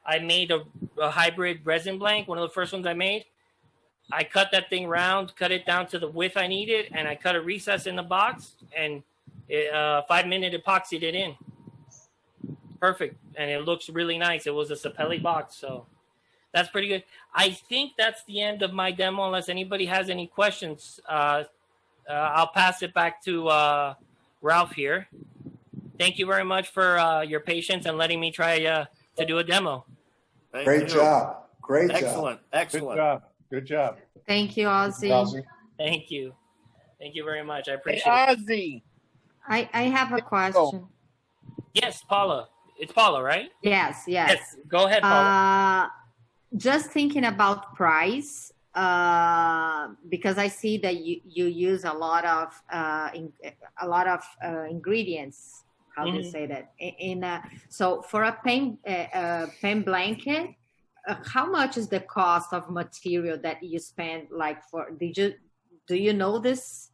I made a hybrid resin blank, one of the first ones I made. I cut that thing round, cut it down to the width I needed, and I cut a recess in the box, and 5-minute epoxied it in. Perfect, and it looks really nice. It was a Deschapell box, so that's pretty good. I think that's the end of my demo, unless anybody has any questions. I'll pass it back to Ralph here. Thank you very much for your patience and letting me try to do a demo. Thank Great you. job. Great job. Excellent. Good Excellent. job. Good job. Thank you, Ozzy. Thank you. Thank you very much. I Hey, appreciate it. Ozzy. I have a question. Yes, Paula. It's Paula, right? Yes. Go ahead, Paula. Just thinking about price, because I see that you use a lot of ingredients. How do you say that? So for a pen blanket, how much is the cost of material that you spend? Like do you know this?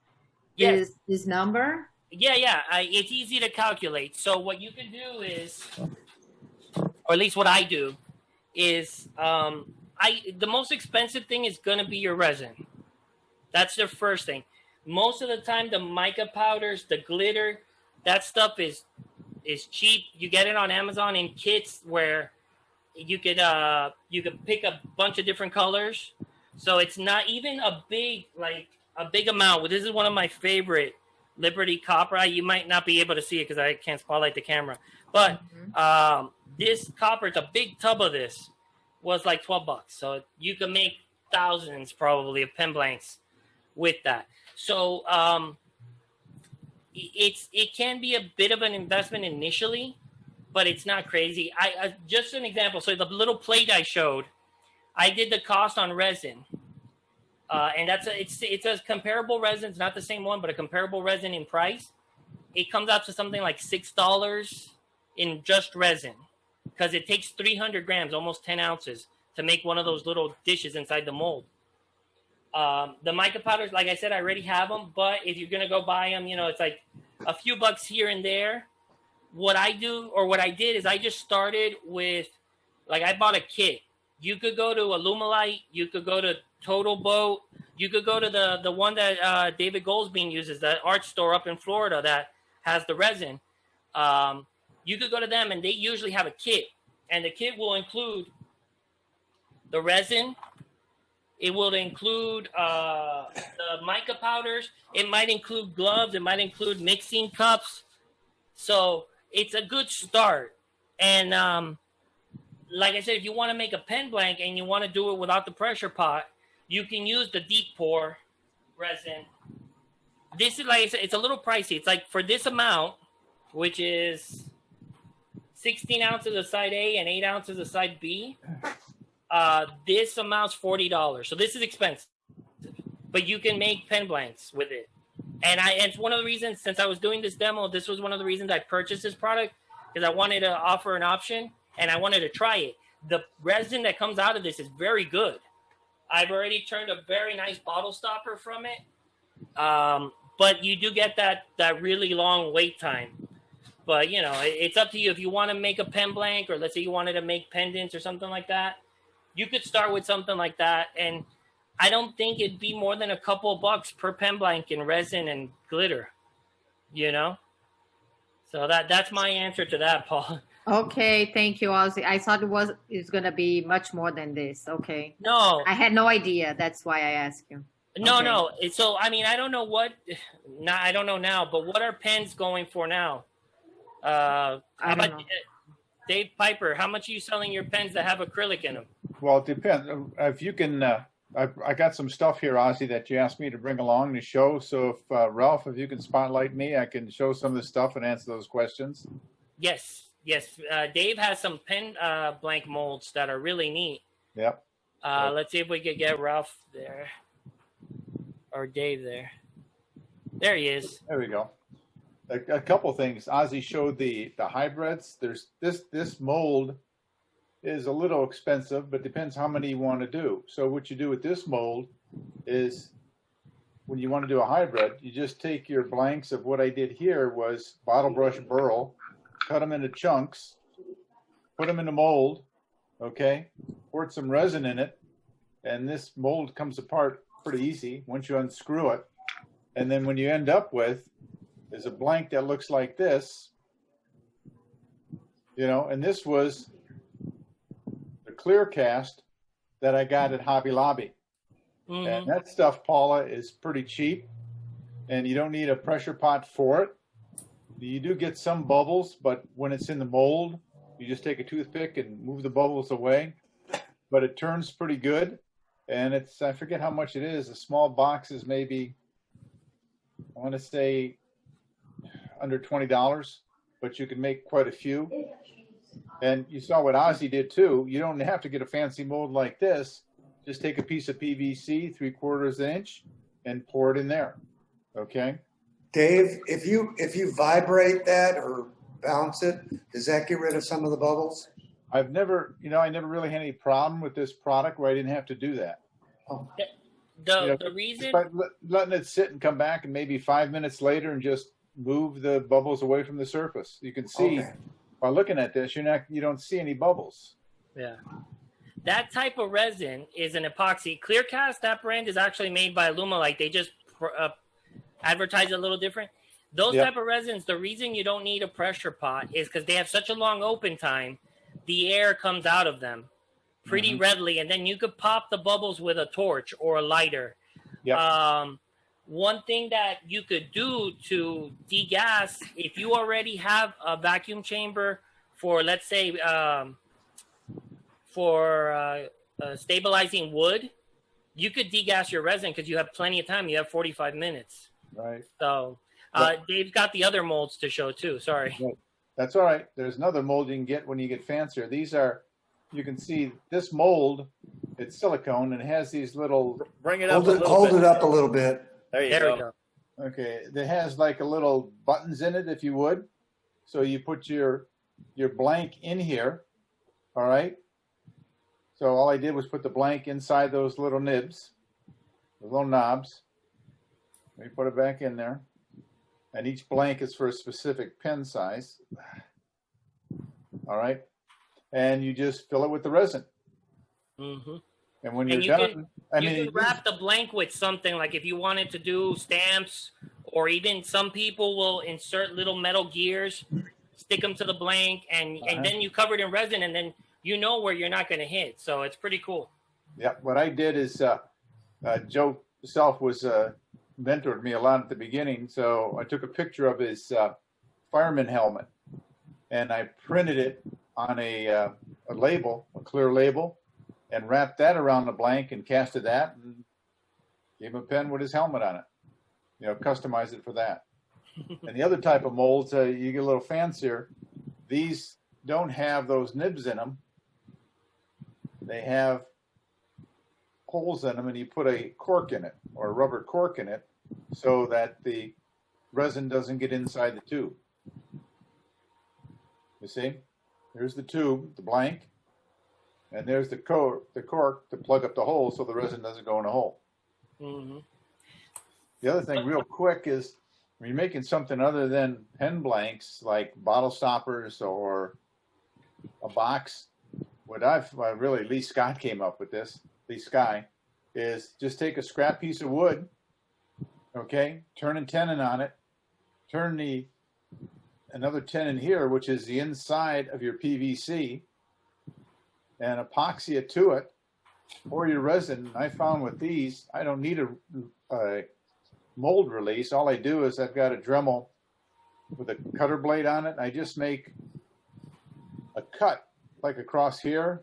Yes. This number? Yeah. It's easy to calculate. So what you can do is, or at least what I do, is the most expensive thing is going to be your resin. That's the first thing. Most of the time, the mica powders, the glitter, that stuff is cheap. You get it on Amazon in kits where you could pick a bunch of different colors. So it's not even a big amount. This is one of my favorite Liberty Copper. You might not be able to see it because I can't spotlight the camera. But this copper, it's a big tub of this, was like $12. So you can make thousands probably of pen blanks with that. So it can be a bit of an investment initially, but it's not crazy. I just an example. So the little plate I showed, I did the cost on resin, and it's a comparable resin. It's not the same one, but a comparable resin in price. It comes out to something like $6 in just resin, because it takes 300 grams, almost 10 ounces, to make one of those little dishes inside the mold. The mica powders, like I said, I already have them, but if you're going to go buy them, it's like a few bucks here and there. What I do, or what I did, is I just started with, I bought a kit. You could go to Alumilite, you could go to Total Boat, you could go to the one that David Goldsbean uses, that art store up in Florida that has the resin. You could go to them, and they usually have a kit, and the kit will include the resin. It will include the mica powders. It might include gloves. It might include mixing cups. So it's a good start. And like I said, if you want to make a pen blank and you want to do it without the pressure pot, you can use the deep pour resin. This is, like I said, it's a little pricey. It's like for this amount, which is 16 ounces of side A and 8 ounces of side B, this amounts $40. So this is expensive, but you can make pen blanks with it. And it's one of the reasons, since I was doing this demo, this was one of the reasons I purchased this product, because I wanted to offer an option and I wanted to try it. The resin that comes out of this is very good. I've already turned a very nice bottle stopper from it. But you do get that really long wait time. But, it's up to you. If you want to make a pen blank, or let's say you wanted to make pendants or something like that, you could start with something like that. And I don't think it'd be more than a couple of bucks per pen blank in resin and glitter, So that's my answer to that, Paul. Okay, thank you, Ozzy. I thought it's going to be much more than this. Okay. No. I had no idea. That's why I asked you. No, Okay. no. So, I don't know I don't know now, but what are pens going for now? I don't know. Dave Piper, how much are you selling your pens that have acrylic in them? Well, it depends. If you can, I got some stuff here, Ozzy, that you asked me to bring along to show. So if Ralph, if you can spotlight me, I can show some of the stuff and answer those questions. Yes. Dave has some pen blank molds that are really neat. Yep. Let's see if we could get Ralph there, or Dave there. There he is. There we go. A couple things. Ozzy showed the hybrids. There's this mold is a little expensive, but depends how many you want to do. So what you do with this mold is, when you want to do a hybrid, you just take your blanks of what I did here was bottle brush burl, cut them into chunks, put them in the mold, okay, poured some resin in it, and this mold comes apart pretty easy once you unscrew it. And then when you end up with is a blank that looks like this, and this was the clear cast that I got at Hobby Lobby. Mm-hmm. And that stuff, Paula, is pretty cheap, and you don't need a pressure pot for it. You do get some bubbles, but when it's in the mold, you just take a toothpick and move the bubbles away. But it turns pretty good, and I forget how much it is. A small box is maybe, I want to say, under $20, but you can make quite a few. And you saw what Ozzy did too. You don't have to get a fancy mold like this. Just take a piece of PVC, 3/4 inch, and pour it in there. Okay. Dave, if you vibrate that or bounce it, does that get rid of some of the bubbles? I've never, I never really had any problem with this product where I didn't have to do that. The reason Just by letting it sit and come back, and maybe 5 minutes later, and just move the bubbles away from the surface. You can see by looking at this, you don't see any bubbles. Yeah. That type of resin is an epoxy. Clearcast, that brand is actually made by Alumilite. They just advertise it a little different. Those type of resins, the reason you don't need a pressure pot is because they have such a long open time. The air comes out of them pretty readily, and then you could pop the bubbles with a torch or a lighter. Yep. One thing that you could do to degas, if you already have a vacuum chamber for, let's say, stabilizing wood, you could degas your resin because you have plenty of time. You have 45 minutes. Right. So Dave's got the other molds to show too. Sorry. Right. That's all right. There's another mold you can get when you get fancier. These are, you can see this mold, it's silicone and it has these little. Bring it up. Hold it up a little bit. There you There we go. go. Okay. It has like a little buttons in it, if you would. So you put your blank in here. All right. So all I did was put the blank inside those little nibs, the little knobs. Let me put it back in there. And each blank is for a specific pen size. All right. And you just fill it with the resin. Mm-hmm. And when you're you done, can wrap the blank with something, like if you wanted to do stamps, or even some people will insert little metal gears, stick them to the blank, and then you cover it in resin, and then you know where you're not going to hit. So it's pretty cool. Yeah. What I did is Joe himself was mentored me a lot at the beginning. So I took a picture of his fireman helmet and I printed it on a label, a clear label, and wrapped that around the blank and casted that and gave him a pen with his helmet on it. Customized it for that. And the other type of molds, you get a little fancier. These don't have those nibs in them. They have holes in them, and you put a cork in it or a rubber cork in it so that the resin doesn't get inside the tube. You see? There's the tube, the blank, and there's the cork to plug up the hole so the resin doesn't go in a hole. Mm-hmm. The other thing real quick is when you're making something other than pen blanks like bottle stoppers or a box, Lee Scott came up with this, Lee Sky, is just take a scrap piece of wood, okay, turn a tenon on it, turn another tenon here, which is the inside of your PVC, and epoxy it to it, or your resin. I found with these, I don't need a mold release. All I do is I've got a Dremel with a cutter blade on it. I just make a cut like across here,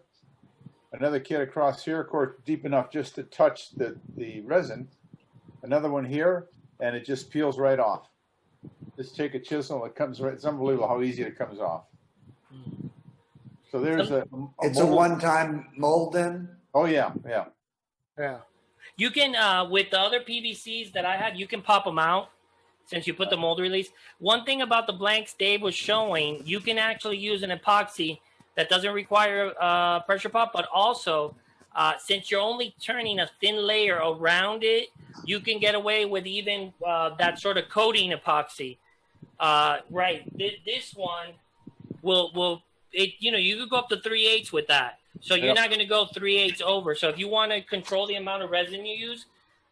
another kit across here, of course, deep enough just to touch the resin, another one here, and it just peels right off. Just take a chisel, it comes right, it's unbelievable how easy it comes off. So there's It's a one-time mold then? Oh yeah. Yeah. You can, with the other PVCs that I have, you can pop them out since you put the mold release. One thing about the blanks Dave was showing, you can actually use an epoxy that doesn't require a pressure pot, but also since you're only turning a thin layer around it, you can get away with even that sort of coating epoxy. Right. This one will you could go up to 3/8 with that. So you're not going to go 3/8 over. So if you want to control the amount of resin you use,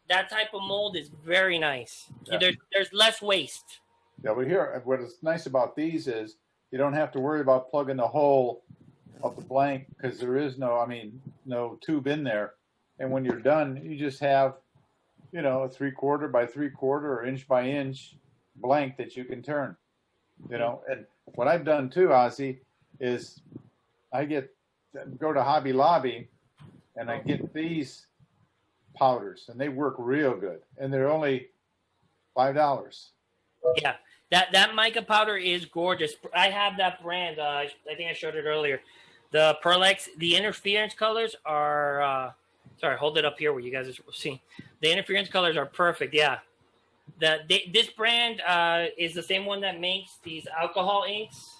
that type of mold is very nice. Yeah. There's less waste. Yeah, but here, what is nice about these is you don't have to worry about plugging the hole of the blank because there is no tube in there. And when you're done, you just have, a 3/4 by 3/4 or inch by inch blank that you can turn. And what I've done too, Ozzy, is I go to Hobby Lobby and I get these powders and they work real good and they're only $5. Yeah, that mica powder is gorgeous. I have that brand. I think I showed it earlier. The Pearlex, the interference colors are sorry, hold it up here where you guys are seeing. The interference colors are perfect. Yeah, this brand is the same one that makes these alcohol inks.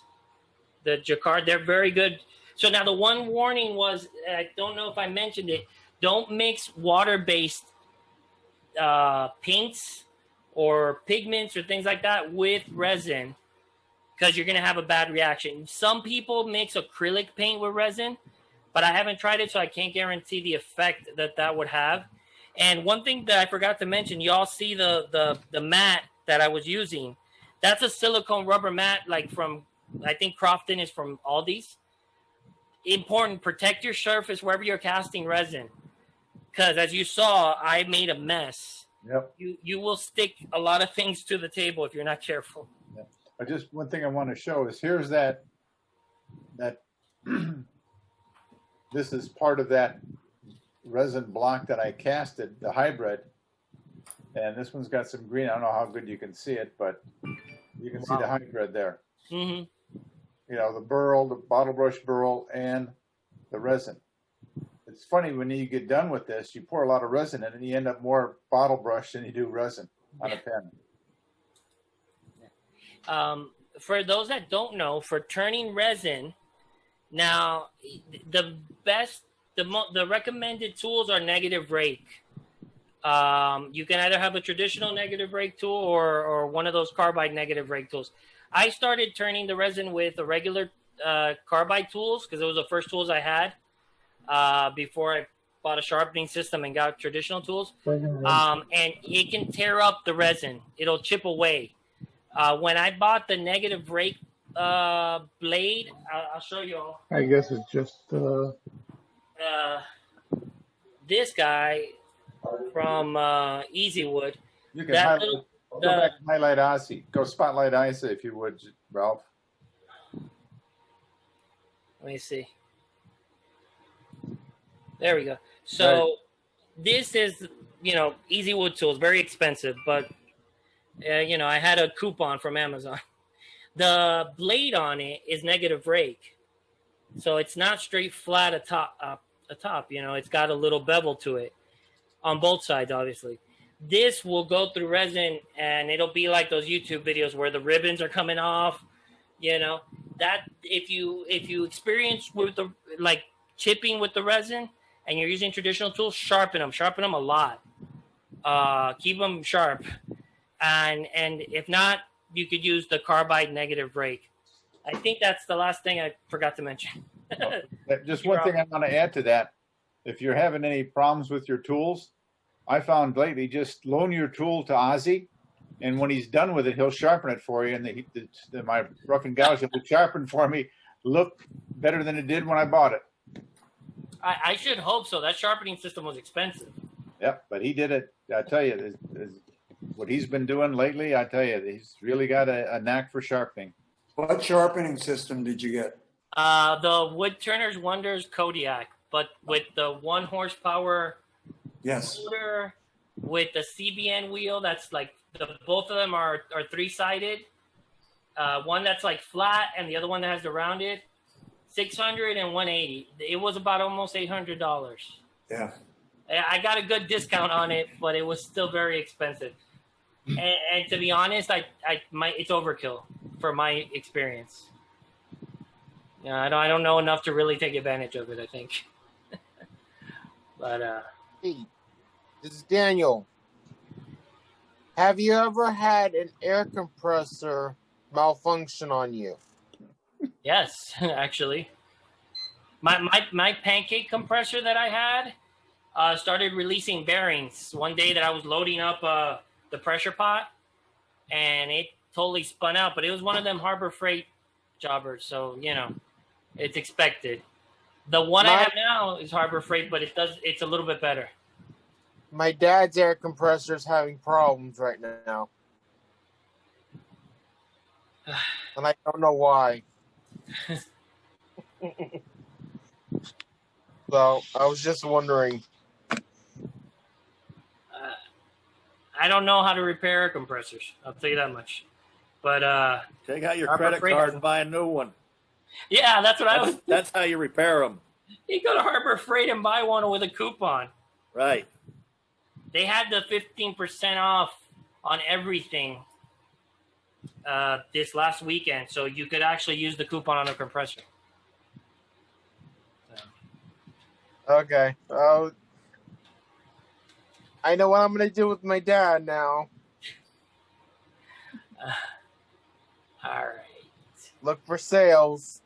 The Jacquard, they're very good. So now the one warning was, I don't know if I mentioned it, don't mix water-based paints or pigments or things like that with resin, because you're going to have a bad reaction. Some people mix acrylic paint with resin, but I haven't tried it, so I can't guarantee the effect that would have. And one thing that I forgot to mention, y'all see the mat that I was using. That's a silicone rubber mat, like from, I think Crofton is from Aldi's. Important, protect your surface wherever you're casting resin. Because as you saw, I made a mess. Yep. You will stick a lot of things to the table if you're not careful. Yep. But just one thing I want to show is here's that this is part of that resin block that I casted, the hybrid. And this one's got some green. I don't know how good you can see it, but you can see the hybrid there. Mm-hmm. You know, the burl, the bottle brush burl, and the resin. It's funny when you get done with this, you pour a lot of resin in and you end up more bottle brush than you do resin on a pen. For those that don't know, for turning resin, now the best, the recommended tools are negative rake. You can either have a traditional negative rake tool or one of those carbide negative rake tools. I started turning the resin with a regular carbide tools because it was the first tools I had before I bought a sharpening system and got traditional tools. And it can tear up the resin. It'll chip away. When I bought the negative rake blade, I'll show you all. I guess it's just This guy from Easy Wood. You can highlight, go back and highlight Ozzy. Go spotlight Ozzy if you would, Ralph. Let me see. There we go. So this is, Easy Wood tools, very expensive, but I had a coupon from Amazon. The blade on it is negative rake, so it's not straight flat atop. It's got a little bevel to it on both sides, obviously. This will go through resin, and it'll be like those YouTube videos where the ribbons are coming off. That if you experience with the chipping with the resin, and you're using traditional tools, sharpen them a lot. Keep them sharp. And if not, you could use the carbide negative rake. I think that's the last thing I forgot to mention. Just one thing I want to add to that. If you're having any problems with your tools, I found lately just loan your tool to Ozzy, and when he's done with it, he'll sharpen it for you. And my rough and gouge will sharpen for me. Look better than it did when I bought it. I should hope so. That sharpening system was expensive. Yep, but he did it. I tell you, what he's been doing lately, I tell you, he's really got a knack for sharpening. What sharpening system did you get? The Wood Turner's Wonders Kodiak, but with the 1 horsepower motor, with the CBN wheel. That's both of them are 3-sided. One that's flat, and the other one that has the rounded. $600 and $180. It was about almost $800. Yeah. I got a good discount on it, but it was still very expensive. And to be honest, it's overkill for my experience. I don't know enough to really take advantage of it, I think. But Hey, this is Daniel. Have you ever had an air compressor malfunction on you? yes, actually. My pancake compressor that I had started releasing bearings one day that I was loading up the pressure pot, and it totally spun out. But it was one of them Harbor Freight jobbers, so it's expected. The one I have now is Harbor Freight, but it's a little bit better. My dad's air compressor is having problems right now, and I don't know why. So I was just wondering. I don't know how to repair air compressors. I'll tell you that much. But take out your Harbor credit Freight card and buy a new one. Yeah, that's what I was. That's how you repair them. You go to Harbor Freight and buy one with a coupon. Right. They had the 15% off on everything this last weekend, so you could actually use the coupon on a compressor. Okay. Oh, I know what I'm gonna do with my dad now. All right. Look for sales.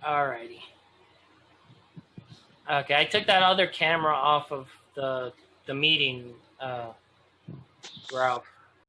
All righty. Okay, I took that other camera off of the meeting, Ralph.